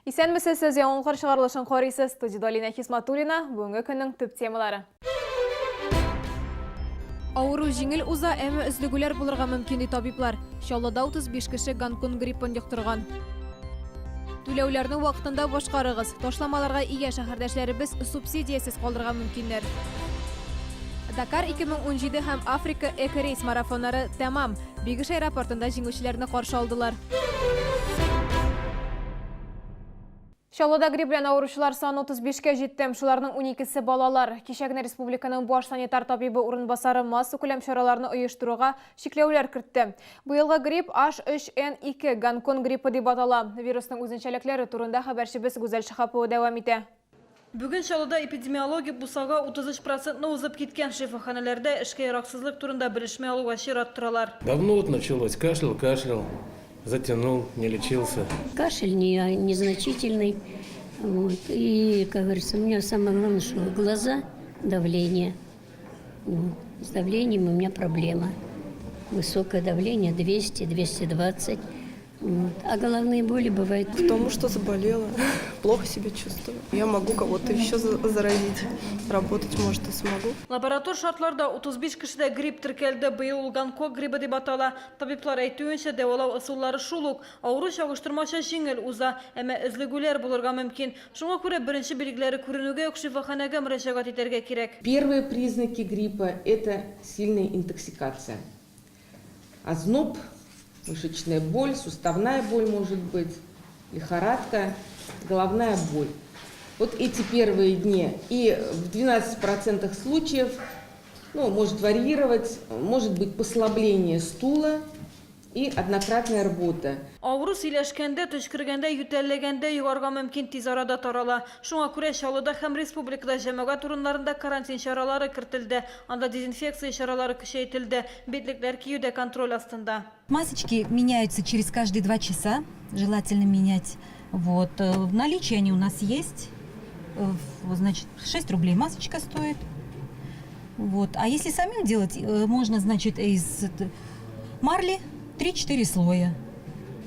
Исәнмесез, сіз яңылғыр шығарылышын қорисыз. Студияда Лина Хисматуллина, бүгінгі күннің түп темалары. Ауру жеңіл уза әмі үздігулер бұлырға мүмкенді табиплар. Шаулада 35 кіші Гонконг гриппін юқтырған. Түлеулерінің вақытында бошқарығыз. Тошламаларға ие шәһәрдәшлері біз субсидиясыз қалдырға мүмкіндер. Дакар 2017 һәм Африка эко-рейс марафонлары тәмам. Бигіш аэропортында жеңушілеріні қаршы алдылар. Шалода грипп белән авыручылар саны 35-ке жетті. Шуларның 12-се балалар. Кичәгенә республиканың баш санитар табибы урынбасары масса күләм чараларны оештыруга шикләүләр кертте. Быелгы грипп H3N2 Гонконг гриппы дип атала. Вирусның үзенчәлекләре турында хәбәрчебез Гүзәл Шахапова дәвам итә. Бүгін Шалода эпидемиология бусага 33% узып кеткен шифаханаларда эшкә яраксызлык турында белешмә алуга чират торалар. Давно вот началось. Кашлял, затянул, не лечился. Кашель незначительный. Вот. И, как говорится, у меня самое главное, что глаза, давление. Вот. С давлением у меня проблема. Высокое давление 200-220. Вот. А головные боли бывают. Потому что заболела, плохо себя чувствую. Я могу кого-то еще заразить. Работать, может, и смогу. Лаборатор шартларда 35 кешедә грипп теркәлде. Быел ул Гонконг гриппы дип атала. Табиблар әйтүенчә, дәвалау ысуллары шул ук. Авыру чагыштырмача җиңел уза, әмма эзлегүләр булырга мөмкин. Шуңа күрә беренче билгеләре күренүгә үк шифаханәгә мөрәҗәгать итәргә кирәк. Первые признаки гриппа – это сильная интоксикация. Озноб, мышечная боль, суставная боль может быть, лихорадка, головная боль. Вот эти первые дни. И в 12% случаев, может варьировать, может быть послабление стула и однократная рвота. Авыру сөйләшкәндә, төшкергәндә, ютәлләгәндә югарга мөмкин тиз арада тарала. Шуңа күрә Шалода һәм республикада җәмәгать урыннарында карантин чаралары кертелде. Анда дезинфекция чаралары көчәйтелде. Битлекләр киюдә контроль астында. Масочки меняются через каждые 2 часа. Желательно менять. Вот. В наличии они у нас есть. Значит, 6 рублей масочка стоит. Вот. А если самим делать, можно, значит, из марли 3-4 слоя.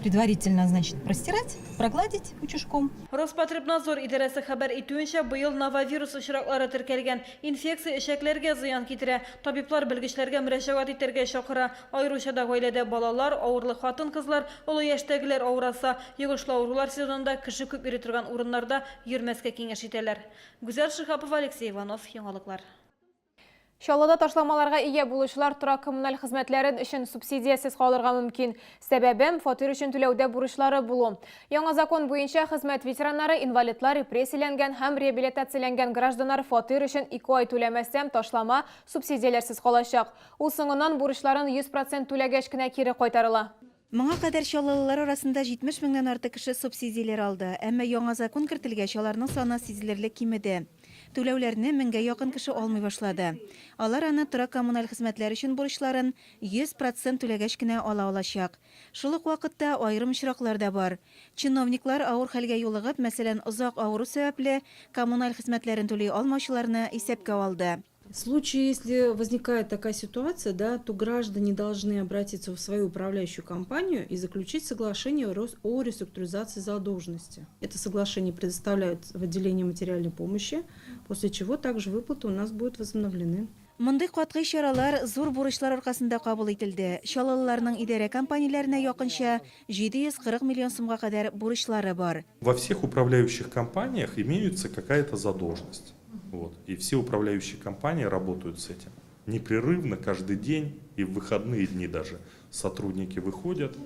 Предварительно, значит, простирать, прогладить утюжком. Роспотребнадзор идарәсе хәбәр итүенчә, быел нововирус очраклары теркәлгән. Инфекция эшәкләргә зыян китерә. Табиблар белгечләргә мөрәҗәгать итәргә чакыра. Аеруча да гаиләдә балалар, авырлы хатын-кызлар, олы яшьтәгеләр авыраса, йогышлы авырулар сезонында кеше күп йөри торган урыннарда йөрмәскә киңәш итәләр. Гүзәл Шихапова, Алексей Иванов, яңалыклар. Шалода ташламаларға ие булучылар тора коммуналь хезмәтләрен өчен субсидиясыз калырга мөмкин. Сәбәбем фатир өчен түләүдә бурычлары булу. Яңа закон буенча хезмәт ветераннары, инвалидлар, репрессияләнгән һәм реабилитацияләнгән гражданнар фатир өчен 2 ай түләмәсәм ташлама субсидияләрсез калачак. Ул соңыннан бурычларын 100% түләгәч кенә кире кайтарыла. Моңа кадәр Шалолылар арасында 70 меңнән артык кеше субсидияләр алды. Әмма яңа закон кертелгәч аларның саны сизелерлек кимеде. Түләүләрне 1000-гә якын кеше алмый башлады. Алар аны тора коммуналь хезмәтләр өчен бурычларын 100% түләгәч кенә ала алачак. Шул ук вакытта аерым очраклар да бар. Чиновниклар авыр хәлгә юлыгып, мәсәлән, озак авыру сәбәпле коммуналь хезмәтләрен түли алмаучыларны исәпкә алды. В случае, если возникает такая ситуация, то граждане должны обратиться в свою управляющую компанию и заключить соглашение о реструктуризации задолженности. Это соглашение предоставляют в отделении материальной помощи, после чего также выплаты у нас будут возобновлены. Мондый катгый чаралар зур бурычлар аркасында кабул ителде. Шалолыларның идарә компанияләренә якынча 740 миллион сумга кадәр бурычлары бар. Во всех управляющих компаниях имеется какая-то задолженность. Вот. И все управляющие компании работают с этим. Непрерывно, каждый день и в выходные дни даже сотрудники выходят,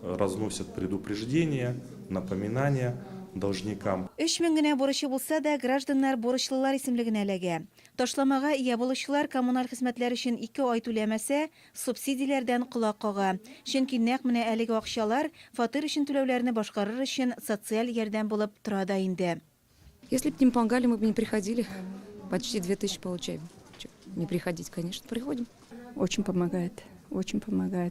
разносят предупреждения, напоминания должникам. 3000 генә бурычы булса да, гражданнар бурычлылар исемлегенә эләгә. Ташламага ия булучылар коммуналь хезмәтләр өчен 2 ай түләмәсә, субсидияләрдән колак кага. Чөнки нәкъ менә әлеге акчалар фатир өчен түләүләрне башкарыр өчен социаль ярдәм булып тора да инде. Если бы не помогали, мы бы не приходили. Почти 2000 получаем. Не приходить, конечно, приходим. Очень помогает,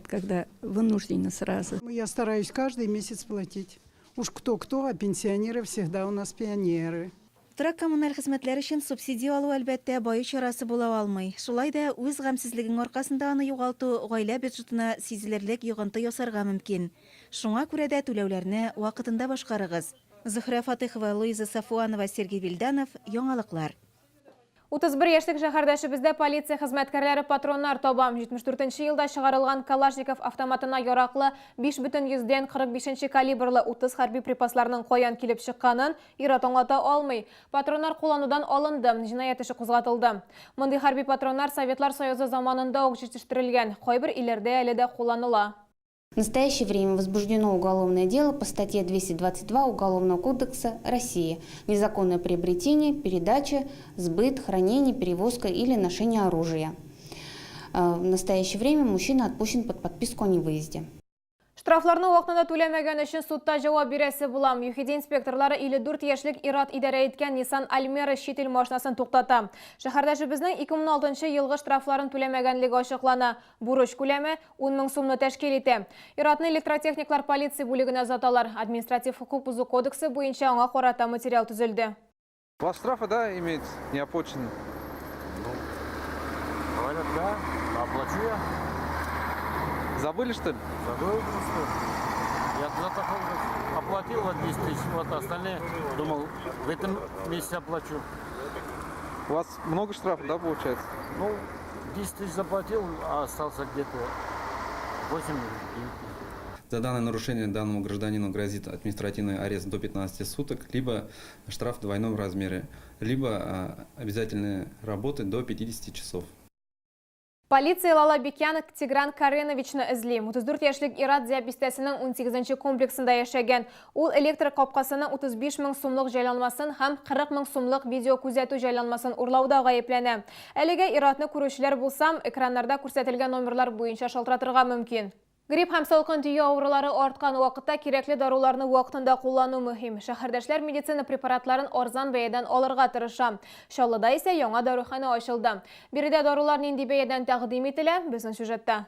когда вынуждены сразу. Я стараюсь каждый месяц платить. Уж кто-кто, а пенсионеры всегда у нас пионеры. Торак коммуналь хезмәтләр өчен субсидия алу әлбәттә баю чарасы була алмый. Шулай да үз гамьсезлегенең аркасында аны югалту гаилә бюджетына сизелерлек йогынты ясарга мөмкин. Шуңа күрә дә түләүләрне вакытында башкарыгыз. Зөһрә Фатыйхова, Луиза Сафуанова, Сергей Вильданов, Яңалыклар. 31 яшьлек шәһәрдәшебездә полиция хезмәткәрләре патроннар таба. 74 елда чыгарылган Калашников автоматына яраклы 5,45 калибрлы 30 хәрби припасларның каян килеп чыкканын ир-ат аңлата алмый. Патроннар кулланудан алынды, җинаять эше кузгатылды. Мондый хәрби патроннар Советлар Союзы заманында ук җитештерелгән, кайбер илләрдә әле дә кулланыла. В настоящее время возбуждено уголовное дело по статье 222 Уголовного кодекса России «Незаконное приобретение, передача, сбыт, хранение, перевозка или ношение оружия». В настоящее время мужчина отпущен под подписку о невыезде. Штрафларны вакытында түләмәгән өчен судта җавап бирәсе булам. ЮХИД инспекторлары 54 яшьлек ир-ат идарә иткән Nissan Almera чит ил машинасын туктата. Шәһәрдәшебезнең 2016 елгы штрафларын түләмәгәнлеге ачыклана. Бурыч күләме 10 000 сумны тәшкил итә. Ир-атны электротехниклар полиция бүлегенә озаталар. Административ хукук бузу кодексы буенча аңа карата материал төзелде. Вас штрафы, да, имеет неоплаченные? Говорят, да, оплачу я. Забыли, что ли? Забыл просто. Я за такой оплатил вот 10 тысяч, вот остальные, думал, в этом месяце оплачу. У вас много штрафов, да, получается? Ну, 10 тысяч заплатил, а остался где-то 8 или 9. За данное нарушение данному гражданину грозит административный арест до 15 суток, либо штраф в двойном размере, либо обязательные работы до 50 часов. Полиция Лала Бекян Тигран Кареновичны эзли. 34 яшьлек ир-ат диабестәсенең 18-нче комплексында яшәгән. Ул электр капкасының 35 000 сумлык җайланмасын һәм 40 000 сумлык видео күзәтү җайланмасын урлауда гаепләнә. Әлегә ир-атны күрүчеләр булсам, экраннарда күрсәтелгән номерлар буенча шалтыратырга мөмкин. Грипп һәм салкын тию авырулары арткан вакытта кирәкле даруларны вакытында куллану мөһим. Шәһәрдәшләр медицина препаратларын арзан бәядән алырга тырыша. Чаллыда исә яңа дарухана ачылды. Биредә дарулар нинди бәядән тәкъдим ителә? Безнең сюжетта.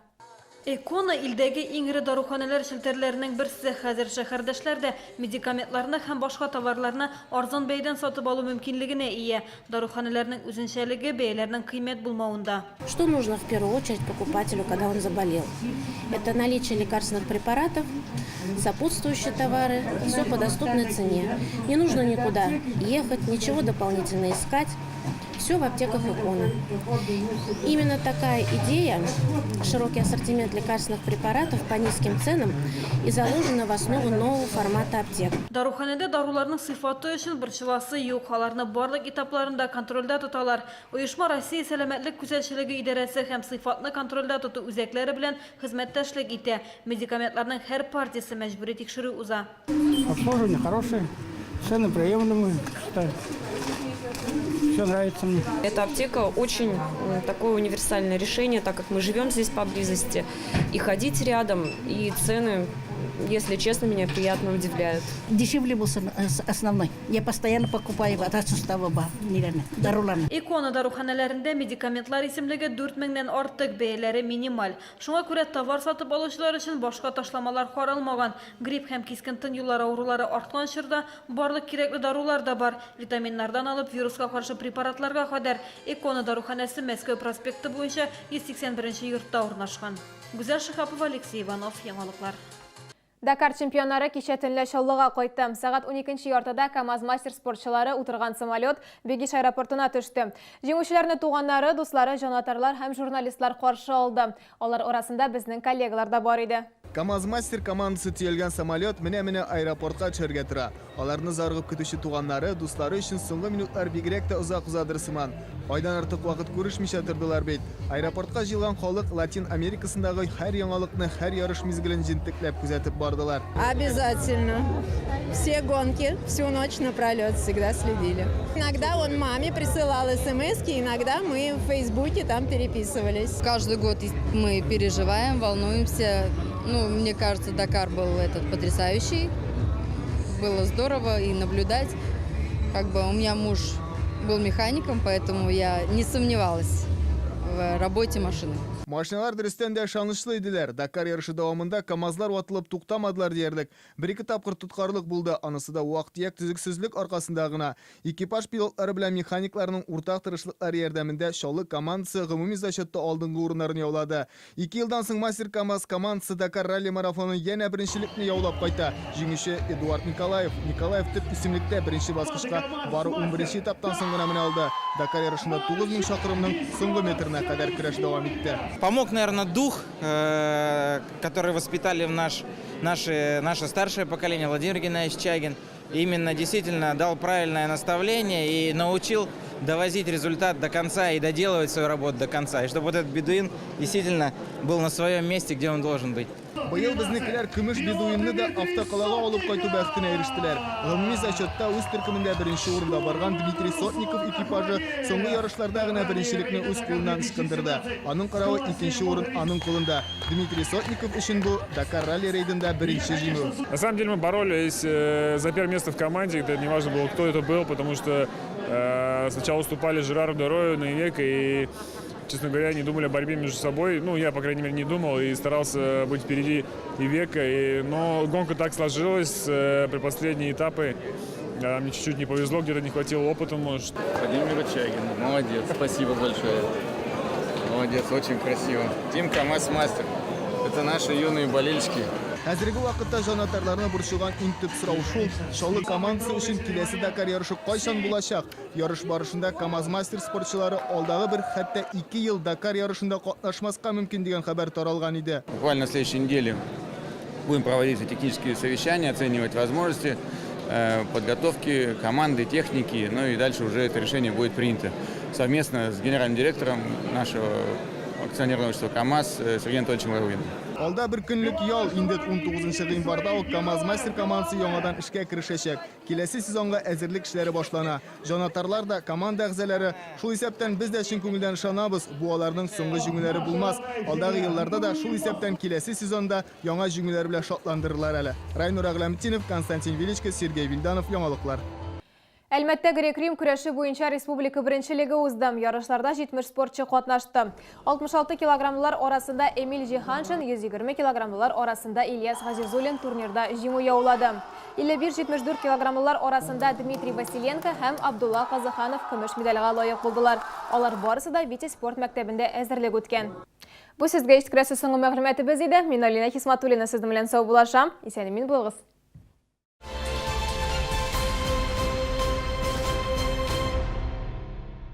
Экона илдәге иң ире даруханәләр шелтәрләренең берсе. Хәзер шәһәрдәшләрдә медикаментларны һәм башка товарларны арзан бәядән сатып алу мөмкинлегенә ия. Даруханәләрнең үзенчәлеге бәяләрнең кыйммәт булмавында. Что нужно в первую очередь покупателю, когда он заболел? Это наличие лекарственных препаратов, сопутствующие товары, все по доступной цене. Не нужно никуда ехать, ничего дополнительно искать. Все в аптеках Экона. Именно такая идея, широкий ассортимент лекарственных препаратов по низким ценам, и заложена в основу нового формата аптек. Даруханәдә даруларның сыйфаты өчен борчыласы юк. Аларны барлык этапларында контрольдә тоталар. Оешма Россия сәламәтлек күзәтчелеге идарәсе һәм сыйфатны контрольдә тоту үзәкләре белән хезмәттәшлек итә. Медикаментларның һәр партиясе мәҗбүри тикшерү уза. Обслуживание хорошее, цены приемлемые, считаю. Все нравится мне. Эта аптека очень такое универсальное решение, так как мы живем здесь поблизости. И ходить рядом, и цены, если честно, меня приятно удивляют. Дешевле был основной. Я постоянно покупаю от сустава нереально. Даруларны. Экона даруханәләрендә медикаментлар исемлеге 4000-нән артык, бәяләре минималь. Шуңа күрә товар сатып алучылар өчен башка ташламалар каралмаган. Грипп һәм кискен тын юллары авырулары арткан чорда барлык кирәкле дарулар да бар. Витаминнардан алып вируска каршы препаратларга кадәр. Экона даруханәсе Мәскәү проспекты буенча 181-нче йортта урнашкан. Гүзәл Шихапова, Алексей Иванов, Яңалыклар. Дакар чемпионнары кичә төнлә Чаллыга кайтты. Сәгать 12-нче яртыда КамАЗ мастер спортчылары утырган самолет Бегиш аэропортына төште. Җиңүчеләрне туганнары, дуслары, җанатарлар һәм журналистлар каршы алды. Алар арасында безнең коллегалар да бар иде. КамАЗ мастер командасы төялгән самолет менә аэропортка төшәргә тора. Аларны заргып көтүче туганнары, дуслары өчен соңгы минутлар бигрәк тә узак узадыр сыман. Айдан артык вакыт күрешмичә тордылар бит. Аэропортка җыелган халык Латин Америкасындагы һәр яңалыкны, һәр ярыш мизгелен җентекләп күзәтеп бардылар. Обязательно. Все гонки, всю ночь напролет всегда следили. Иногда он маме присылал смс-ки, иногда мы в Фейсбуке там переписывались. Каждый год мы переживаем, волнуемся. Мне кажется, Дакар был потрясающий. Было здорово и наблюдать. У меня муж был механиком, поэтому я не сомневалась в работе машины. Машиналар дөрестән дә шанычлы иделәр. Дакар ярышы дәвамында КАМАЗлар ватылып туктамадылар диярлек. Бер-ике тапкыр тоткарлык булды. Анысы да вакыт-як төзексезлек аркасында гына. Экипаж пилотлары белән механикларның уртак тырышлыклары ярдәмендә Шаллы командасы гомуми зачетта алдынгы урыннарны яулады. 2 елдан соң Мастер КАМАЗ командасы Дакар ралли марафоны янә беренчелекне яулап кайта. Җиңүче Эдуард Николаев. Николаев төп исемлектә беренче баскычка бары 11 этаптан соң гына менә алды. Дакар ярышында 9000 чакрымның соңгы метрына кадәр көрәш дәвам итте. Помог, наверное, дух, который воспитали наше старшее поколение, Владимир Геннадьевич Чагин. Именно действительно дал правильное наставление и научил довозить результат до конца и доделывать свою работу до конца. И чтобы вот этот бедуин действительно был на своем месте, где он должен быть. Быел безнекеләр көмеш бедуинны да автокалага алып кайту бәхетенә ирештеләр. Гомуми зачетта үз төркемендә беренче урында барган Дмитрий Сотников экипажы соңгы ярышларда гына беренчелекне үз кулыннан ычкындырды. Аның каравы икенче урын аның кулында. Дмитрий Сотников өчен бу Дакар ралли рейдында беренче җиңү. На самом деле мы боролись за первое место в команде. Это не важно было, кто это был, потому что сначала уступали Жерару Дорою, Наинека и, честно говоря, не думали о борьбе между собой. Ну, я, по крайней мере, не думал и старался быть впереди Ивека. Но гонка так сложилась. При последние этапы мне чуть-чуть не повезло, где-то не хватило опыта, может. Владимир Чагин, молодец, спасибо большое. Молодец, очень красиво. Тим КАМАЗ Мастер. Это наши юные болельщики. Хәзерге вакытта жанатарларны борчылган иң төп сорау шул: Шаллы командасы өчен киләсе Дакар ярышы кайчан булачак? Ярыш барышында КАМАЗ Мастер спортчылары алдагы бер, хәтта 2 ел Дакар ярышында катнашмаска мөмкин дигән хәбәр таралган иде. Буквально на следующей неделе будем проводить технические совещания, оценивать возможности подготовки команды, техники, ну и дальше уже это решение будет принято совместно с генеральным директором нашего акционерного общества КАМАЗ Сергеем Анатольевичем Воровиным. Алда бер көнлек ял инде 19 гыйнварда ук КАМАЗ Мастер командасы яңадан эшкә керешәчәк. Киләсе сезонга әзерлек эшләре башлана. Жанатарлар да, команда әгъзалары шул исәптән без дә чын күңелдән ышанабыз. Бу аларның соңгы җиңүләре булмас. Алдагы елларда да шул исәптән киләсе сезонда яңа җиңүләр белән шатландырырлар әле. Райнур Агләмтинов, Константин Величко, Сергей Вильданов, Яңалыклар. Әлмәттә грек-рим көрәше буенча республика беренчелеге узды. Ярышларда 70 спортчы катнашты. 66 килограммлылар арасында Эмиль Жиханшин, 120 килограммлылар арасында Ильяс Газизуллин турнирда җиңү яулады. 51-74 килограммлылар арасында Дмитрий Василенко һәм Абдулла Казыханов көмеш медальгә лаек булдылар. Алар барысы да Витязь спорт мәктәбендә әзерлек үткән. Бу сезгә ишеткерәсе соңгы мәгълүматыбыз иде. Мин Алина Хисматуллина сезнең белән сау булашам. Исән-имин булыгыз.